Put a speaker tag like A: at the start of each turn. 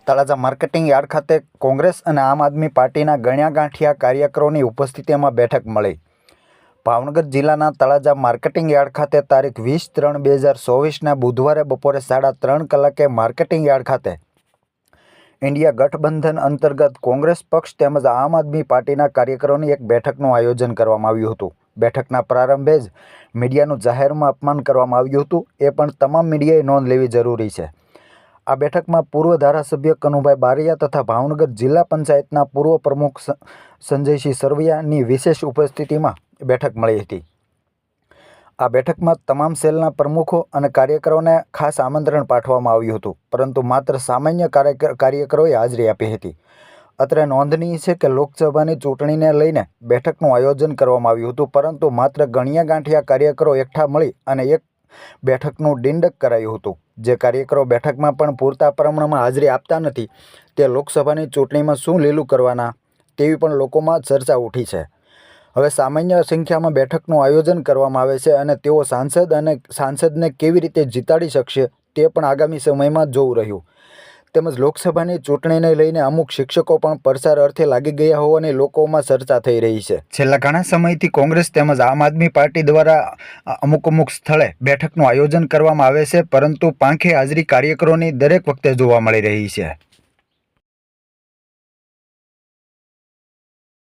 A: Talaja marketing yard ખાતે કોંગ્રેસ અને આમ આદમી પાર્ટીના ગણ્યા ગાંઠિયા કાર્યકરોની ઉપસ્થિતિમાં બેઠક મળી। ભાવનગર જિલ્લાના તળાજા માર્કેટિંગ યાર્ડ ખાતે તારીખ 20/3/2024ના બુધવારે બપોરે 3:30 કલાકે માર્કેટિંગ યાર્ડ ખાતે ઇન્ડિયા ગઠબંધન અંતર્ગત કોંગ્રેસ પક્ષ તેમજ આમ આદમી પાર્ટીના કાર્યકરોની એક બેઠકનું આયોજન કરવામાં આવ્યું હતું। બેઠકના પ્રારંભે જ મીડિયાનું જાહેરમાં અપમાન કરવામાં આવ્યું હતું, એ પણ તમામ મીડિયાએ નોંધ લેવી જરૂરી છે। આ બેઠકમાં પૂર્વ ધારાસભ્ય કનુભાઈ બારૈયા તથા ભાવનગર જિલ્લા પંચાયતના પૂર્વ પ્રમુખ સંજયસિંહ સરવૈયાની વિશેષ ઉપસ્થિતિમાં બેઠક મળી હતી। આ બેઠકમાં તમામ સેલના પ્રમુખો અને કાર્યકરોને ખાસ આમંત્રણ પાઠવવામાં આવ્યું હતું, પરંતુ માત્ર સામાન્ય કાર્યકરોએ હાજરી આપી હતી। અત્રે નોંધનીય છે કે લોકસભાની ચૂંટણીને લઈને બેઠકનું આયોજન કરવામાં આવ્યું હતું, પરંતુ માત્ર ગણ્યા ગાંઠિયા કાર્યકરો એકઠા મળી અને એક બેઠકનું ડિંડક કરાયું હતું। જે કાર્યકરો બેઠકમાં પણ પૂરતા પ્રમાણમાં હાજરી આપતા નથી, તે લોકસભાની ચૂંટણીમાં શું લીલું કરવાના તેવી પણ લોકોમાં ચર્ચા ઉઠી છે। હવે સામાન્ય સંખ્યામાં બેઠકનું આયોજન કરવામાં આવે છે અને તેઓ સાંસદને કેવી રીતે જીતાડી શકશે તે પણ આગામી સમયમાં જોવું રહ્યું। તેમજ લોકસભાની ચૂંટણીને લઈને અમુક શિક્ષકો પણ પ્રચાર અર્થે લાગી ગયા હોવાની લોકોમાં ચર્ચા થઈ રહી છે। છેલ્લા ઘણા સમયથી કોંગ્રેસ તેમજ આમ આદમી પાર્ટી દ્વારા અમુક સ્થળે બેઠકનું આયોજન કરવામાં આવે છે, પરંતુ પાંખે હાજરી કાર્યકરોની દરેક વખતે જોવા મળી રહી છે।